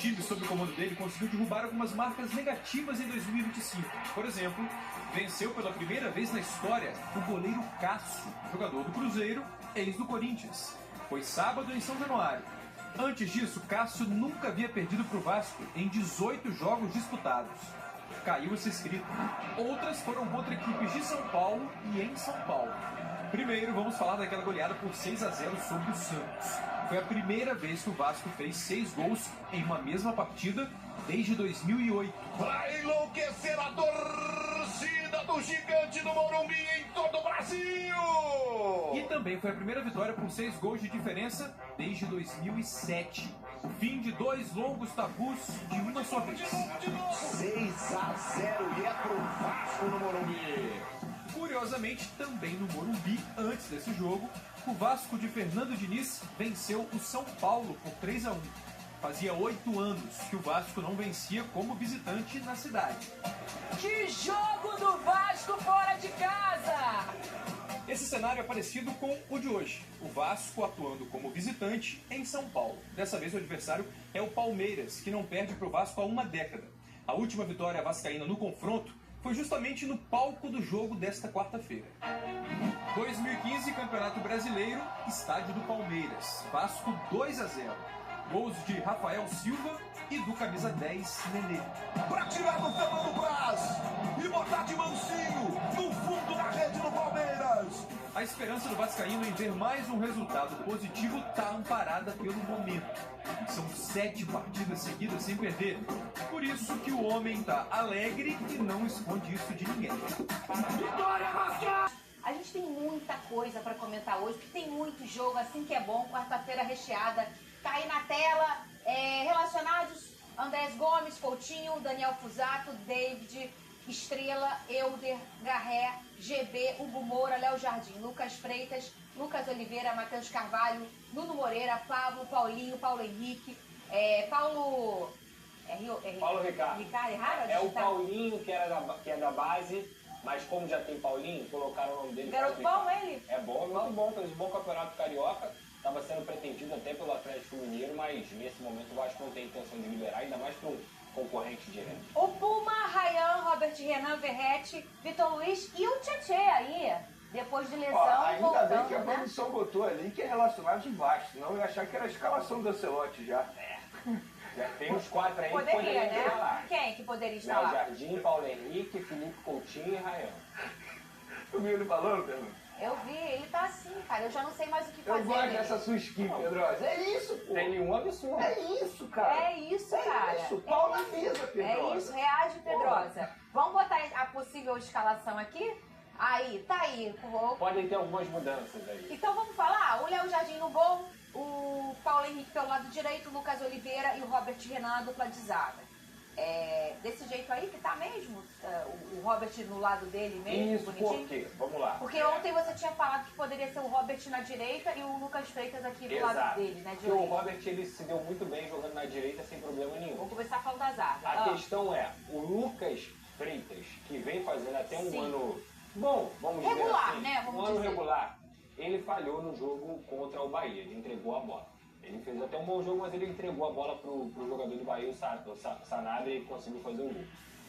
time sob o comando dele conseguiu derrubar algumas marcas negativas em 2025. Por exemplo, venceu pela primeira vez na história o goleiro Cássio, jogador do Cruzeiro, ex do Corinthians. Foi sábado em São Januário. Antes disso, Cássio nunca havia perdido para o Vasco em 18 jogos disputados. Caiu esse escrito. Outras foram contra equipes de São Paulo e em São Paulo. Primeiro, vamos falar daquela goleada por 6-0 sobre o Santos. Foi a primeira vez que o Vasco fez 6 gols em uma mesma partida desde 2008. Pra enlouquecer a torcida do gigante do Morumbi em todo o Brasil! E também foi a primeira vitória por 6 gols de diferença desde 2007. O fim de 2 longos tabus de uma só vez. 6-0 e é pro Vasco no Morumbi. Curiosamente, também no Morumbi, antes desse jogo, o Vasco de Fernando Diniz venceu o São Paulo por 3-1. Fazia 8 anos que o Vasco não vencia como visitante na cidade. Que jogo do Vasco fora de casa! Esse cenário é parecido com o de hoje. O Vasco atuando como visitante em São Paulo. Dessa vez o adversário é o Palmeiras, que não perde para o Vasco há uma década. A última vitória vascaína no confronto foi justamente no palco do jogo desta quarta-feira. 2015, Campeonato Brasileiro, estádio do Palmeiras. Vasco 2-0. Gols de Rafael Silva e do camisa 10, Nenê. Pra tirar do Fernando Braz e botar de mansinho no fundo da rede do Palmeiras. A esperança do vascaíno em ver mais um resultado positivo está amparada pelo momento. São 7 partidas seguidas sem perder. Por isso que o homem está alegre e não esconde isso de ninguém. Vitória, Vasco! A gente tem muita coisa para comentar hoje, porque tem muito jogo, assim que é bom, quarta-feira recheada. Tá aí na tela, relacionados, Andrés Gomes, Coutinho, Daniel Fusato, David, Estrela, Euder, Garré, GB, Hugo Moura, Léo Jardim, Lucas Freitas, Lucas Oliveira, Matheus Carvalho, Nuno Moreira, Pablo, Paulinho, Paulo Henrique, Paulo... Paulo Ricardo. Ricardo, erraram? É o Paulinho, que é da base, mas como já tem Paulinho, colocaram o nome dele. Garoto bom ele? É bom, muito bom, fez um bom campeonato carioca. Estava sendo pretendido até pelo Atlético Mineiro, mas nesse momento eu acho que não tem intenção de liberar, ainda mais para um concorrente direto. O Puma, Ryan, Robert Renan, Verrete, Vitor Luiz e o Tietê aí, depois de lesão, ainda voltando, bem que a né? produção botou ali que é relacionado de baixo, senão eu ia achar que era a escalação do Ancelotti já. Já tem uns 4 aí que Poderia, poderiam né? estar lá. Quem que poderia estar Léo lá? Jardim, Paulo Henrique, Felipe Coutinho e Rayan. Tu viu ele falando, Pedro? Eu vi, ele tá assim, cara, eu já não sei mais o que Eu fazer. gosto dele. dessa sua skin, Pedrosa. É isso, pô. Tem nenhum absurdo. É isso, cara. É isso, cara. É isso. Pau na mesa, Pedrosa. É isso, reage, Pedrosa. Vamos botar a possível escalação aqui? Aí, tá aí. Podem ter algumas mudanças aí. Então vamos falar? O Léo Jardim no gol, o Paulo Henrique pelo lado direito, o Lucas Oliveira e o Robert Renan, a dupla de zaga. Desse jeito aí que tá mesmo? O Robert no lado dele mesmo, Isso, bonitinho? por quê? Vamos lá. Porque ontem você tinha falado que poderia ser o Robert na direita e o Lucas Freitas aqui do lado dele, né? Porque o Robert ele se deu muito bem jogando na direita sem problema nenhum. Vamos começar falando da zaga. A questão é, o Lucas Freitas, que vem fazendo até um Sim. ano bom, vamos Regular, dizer assim, né? Vamos um ano dizer. regular, ele falhou no jogo contra o Bahia, ele entregou a bola. Ele fez até um bom jogo, mas ele entregou a bola pro jogador do Bahia, o Sanabria, e conseguiu fazer um gol.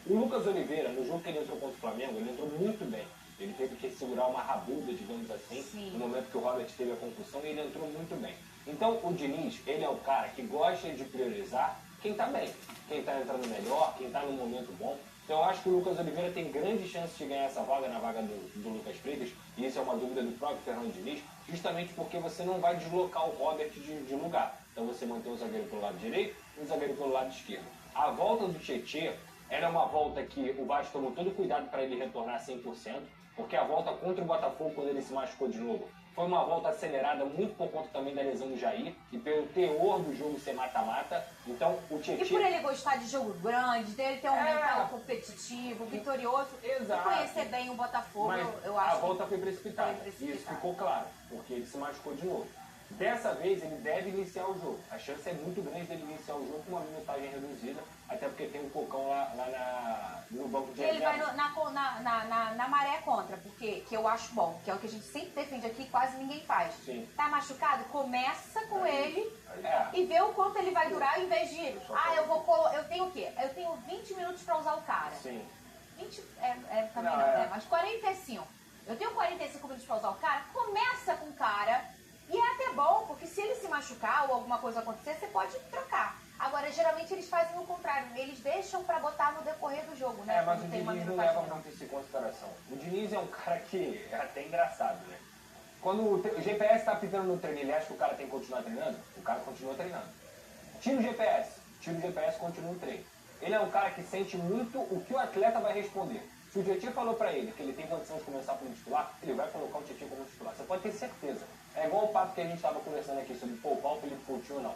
O Lucas Oliveira, no jogo que ele entrou contra o Flamengo, ele entrou muito bem. Ele teve que segurar uma rabuda, digamos assim, Sim. no momento que o Robert teve a concussão, e ele entrou muito bem. Então, o Diniz, ele é o cara que gosta de priorizar quem tá bem, quem tá entrando melhor, quem tá num momento bom. Então, eu acho que o Lucas Oliveira tem grande chance de ganhar essa vaga na vaga do Lucas Freitas, e isso é uma dúvida do próprio Fernando Diniz, justamente porque você não vai deslocar o Robert de lugar. Então, você mantém o zagueiro pelo lado direito e o zagueiro pelo lado esquerdo. A volta do Tietê era uma volta que o Vasco tomou todo cuidado para ele retornar 100%, porque a volta contra o Botafogo, quando ele se machucou de novo, foi uma volta acelerada, muito por conta também da lesão do Jair, e pelo teor do jogo ser mata-mata. Então, o Tietê... E por ele gostar de jogo grande, dele ter um mental competitivo, vitorioso, Exato. e conhecer bem o Botafogo, Mas eu acho a volta foi precipitada. foi precipitada. E isso ficou claro, porque ele se machucou de novo. Dessa vez ele deve iniciar o jogo. A chance é muito grande dele iniciar o jogo com uma minutagem reduzida, até porque tem um Cocão lá no banco de E ele vai reserva. na maré contra, porque que eu acho bom, que é o que a gente sempre defende aqui, quase ninguém faz. Sim. Tá machucado? Começa com ele É. e vê o quanto ele vai durar, em vez de, eu tenho o quê? Eu tenho 20 minutos pra usar o cara. Sim. 20 também Não, não, é. né? Mas 45. Eu tenho 45 minutos pra usar o cara, começa com o cara, e é até bom, porque se ele se machucar ou alguma coisa acontecer, você pode trocar. Agora, geralmente eles fazem o contrário, eles deixam pra botar no decorrer do jogo, né? Mas Quando o tem uma Diniz não minutagem leva menor. muito isso em consideração. O Diniz é um cara que é até engraçado, né? Quando o GPS tá pitando no treino, ele acha que o cara tem que continuar treinando, o cara continua treinando. Tira o GPS, continua o treino. Ele é um cara que sente muito o que o atleta vai responder. Se o Tietchan falou pra ele que ele tem condição de começar como titular, ele vai colocar o Tietchan como titular. Você pode ter certeza. É igual o papo que a gente estava conversando aqui sobre poupar o Felipe Coutinho ou não.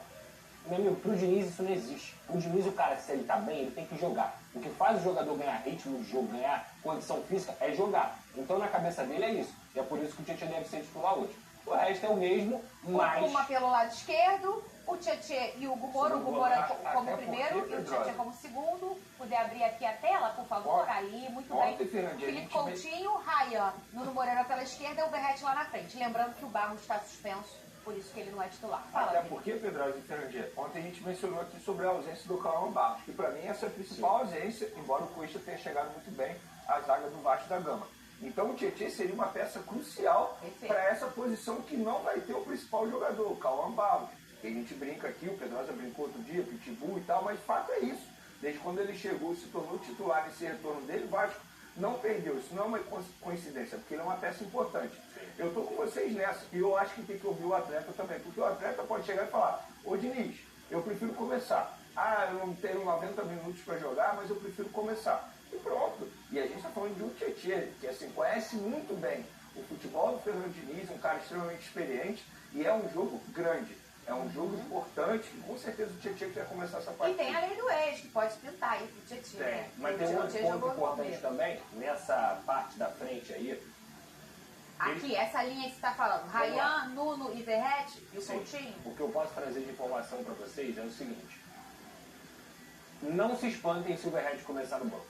Meu amigo, pro Diniz isso não existe. O Diniz, o cara, se ele tá bem, ele tem que jogar. O que faz o jogador ganhar ritmo de jogo, ganhar condição física, é jogar. Então na cabeça dele é isso. E é por isso que o Tietchan deve ser titular hoje. O resto é o mesmo, mas... Uma pelo lado esquerdo, o Tietchan e o Hugo Moura. O Hugo Moura como até primeiro porque, e o Pedrosa, Tietchan como segundo. Puder abrir aqui a tela, por favor. Ontem- Aí, muito ontem, bem. Fernandinha, a Felipe gente Coutinho, Ryan, Nuno Moreira pela esquerda e o Verratti lá na frente. Lembrando que o Barros está suspenso, por isso que ele não é titular. Fala, Até Felipe. porque, Pedrosa e Fernandinha, ontem a gente mencionou aqui sobre a ausência do Cauã Barros, que para mim essa é a principal ausência, embora o Cuesta tenha chegado muito bem à zaga do Vasco da Gama. Então o Tietchan seria uma peça crucial Perfeito. para essa posição que não vai ter o principal jogador, o Cauã Barros. Que a gente brinca aqui, o Pedrosa brincou outro dia, Pitbull e tal, mas fato é isso. Desde quando ele chegou e se tornou titular nesse retorno dele, o Vasco não perdeu. Isso não é uma coincidência, porque ele é uma peça importante. Eu estou com vocês nessa, e eu acho que tem que ouvir o atleta também, porque o atleta pode chegar e falar: ô Diniz, eu prefiro começar. Ah, eu não tenho 90 minutos para jogar, mas eu prefiro começar. E pronto. E a gente está falando de um Tietchan, que assim, conhece muito bem o futebol do Fernando Diniz, um cara extremamente experiente, e é um jogo grande. É um jogo importante, e com certeza o Tietchan quer começar essa E partida. tem a lei do ex, que pode pintar aí pro Tietchan. né? Mas tem O um outro Tietchan ponto jogou no importante Palmeiras. também, nessa parte da frente aí. Aqui, essa linha que você está falando. Ryan, Nuno e Verratti e o Sim. Coutinho. O que eu posso trazer de informação para vocês é o seguinte: não se espantem se o Verratti começar no banco.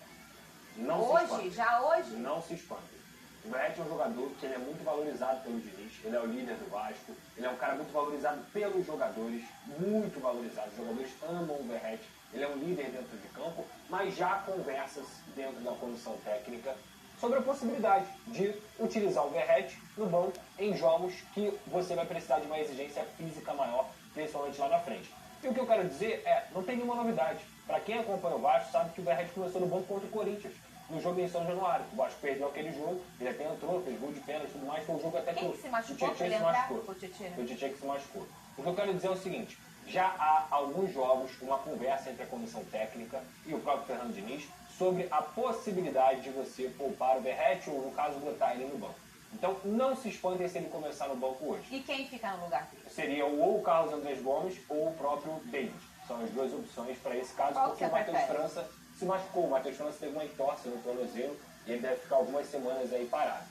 Não se Hoje, espantem. já hoje, Não se espantem. O Verratti é um jogador que ele é muito valorizado pelo Diniz, ele é o líder do Vasco, ele é um cara muito valorizado pelos jogadores, muito valorizado. Os jogadores amam o Verratti, ele é um líder dentro de campo, mas já há conversas dentro da comissão técnica sobre a possibilidade de utilizar o Verratti no banco em jogos que você vai precisar de uma exigência física maior, principalmente lá na frente. E o que eu quero dizer é, não tem nenhuma novidade. Para quem acompanha o Vasco sabe que o Verratti começou no banco contra o Corinthians, no jogo em São Januário. O Vasco perdeu aquele jogo, ele até entrou, fez gol de pênalti e tudo mais, foi um jogo até Quem que que se machucou o pra ele Tietchan se entrar? machucou. O Tietchan, né? Foi o Tietchan que se machucou. O que eu quero dizer é o seguinte: já há alguns jogos uma conversa entre a comissão técnica e o próprio Fernando Diniz sobre a possibilidade de você poupar o Verratti ou, no caso, botar ele no banco. Então, não se espantem se ele começar no banco hoje. E quem fica no lugar dele? Seria ou o Carlos Andrés Gomes ou o próprio David. São as duas opções para esse caso, Qual porque que o você Matheus prefere? França se machucou. O Matheus França teve uma entorse no tornozelo e ele deve ficar algumas semanas aí parado.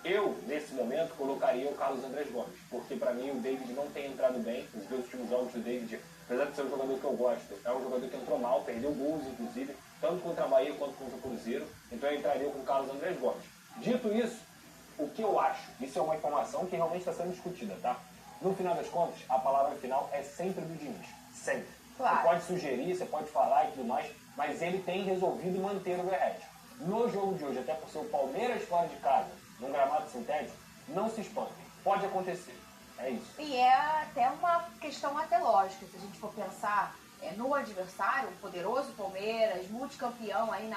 Eu, nesse momento, colocaria o Carlos Andrés Gomes, porque para mim o David não tem entrado bem. Os dois últimos jogos do David, apesar de ser um jogador que eu gosto, é um jogador que entrou mal, perdeu gols, inclusive, tanto contra a Bahia quanto contra o Cruzeiro. Então eu entraria com o Carlos Andrés Gomes. Dito isso, o que eu acho, isso é uma informação que realmente está sendo discutida, tá? No final das contas, a palavra final é sempre do Diniz. Sempre. Claro. Você pode sugerir, você pode falar e tudo mais, mas ele tem resolvido manter o Verratti. No jogo de hoje, até por ser o Palmeiras fora de casa, num gramado sintético, não se espantem. Pode acontecer. É isso. E é até uma questão até lógica, se a gente for pensar no adversário, o poderoso Palmeiras, multicampeão aí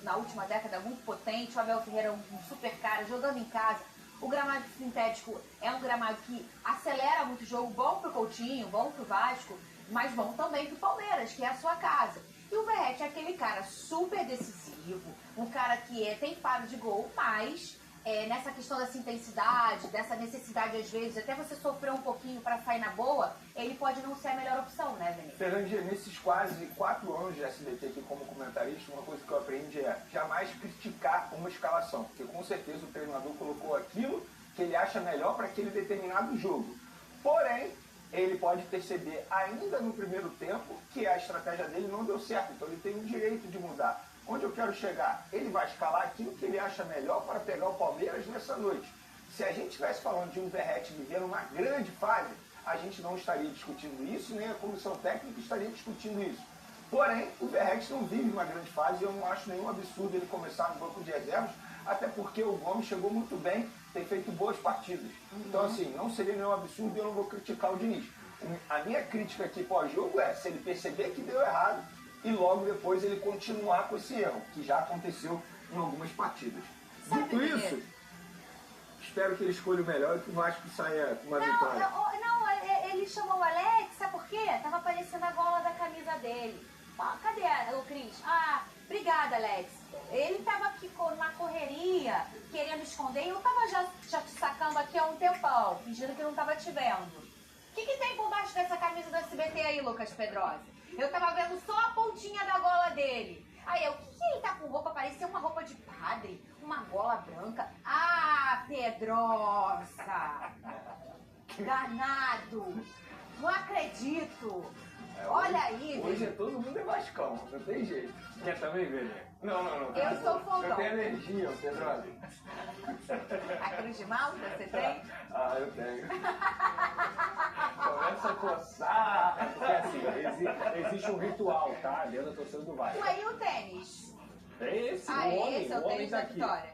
na última década, muito potente, o Abel Ferreira um super cara, jogando em casa. O gramado sintético é um gramado que acelera muito o jogo, bom pro Coutinho, bom pro Vasco, mas bom também pro Palmeiras, que é a sua casa. E o Verratti é aquele cara super decisivo, um cara que tem faro de gol, mas nessa questão dessa intensidade, dessa necessidade às vezes, até você sofrer um pouquinho para sair na boa, ele pode não ser a melhor opção, né, Vinícius? Fernandinha, nesses quase 4 anos de SBT aqui como comentarista, uma coisa que eu aprendi é jamais criticar uma escalação, porque com certeza o treinador colocou aquilo que ele acha melhor para aquele determinado jogo. Porém, ele pode perceber ainda no primeiro tempo que a estratégia dele não deu certo. Então ele tem o direito de mudar. Onde eu quero chegar? Ele vai escalar aquilo que ele acha melhor para pegar o Palmeiras nessa noite. Se a gente estivesse falando de um Verratti vivendo uma grande fase, a gente não estaria discutindo isso, nem a comissão técnica estaria discutindo isso. Porém, o Verratti não vive uma grande fase e eu não acho nenhum absurdo ele começar no banco de reservas, até porque o Gomes chegou muito bem, tem feito boas partidas. Então, assim, não seria nenhum absurdo e eu não vou criticar o Diniz. A minha crítica aqui pós-jogo é se ele perceber que deu errado e logo depois ele continuar com esse erro, que já aconteceu em algumas partidas. Dito isso, espero que ele escolha o melhor e que o Vasco saia com uma vitória. Ele chamou o Alex, sabe por quê? Tava aparecendo a gola da camisa dele. Ó, cadê o Cris? Ah, obrigada, Alex. Ele tava aqui na correria, querendo esconder, e eu tava já te sacando aqui há um tempão, fingindo que não tava te vendo. O que tem por baixo dessa camisa do SBT aí, Lucas Pedrosa? Eu tava vendo só a pontinha da gola dele. Aí eu, o que ele tá com roupa? Parecia uma roupa de padre, uma gola branca. Ah, Pedrosa! Danado! Não acredito! Olha aí, Hoje velho. todo mundo é Vascão, não tem jeito. Quer também ver, né? Não. Eu sou fodão. Eu tenho alergia, Pedrosa. A cruz de malta você tem? Ah, eu tenho. Começa a coçar. Porque assim, existe um ritual, tá? Dentro da torcida do Vasco. Ué, e o tênis? Esse, Ah, o homem, esse é o o homem tênis tá da aqui. vitória.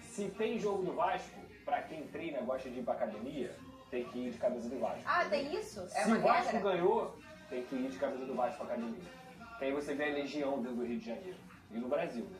Se tem jogo do Vasco, pra quem treina, gosta de ir pra academia, tem que ir de camisa do Vasco. Ah, tem isso? É Se uma o Vasco regra? ganhou, tem que ir de camisa do Vasco pra academia. Que aí você vê a legião dentro do Rio de Janeiro. E no Brasil, né?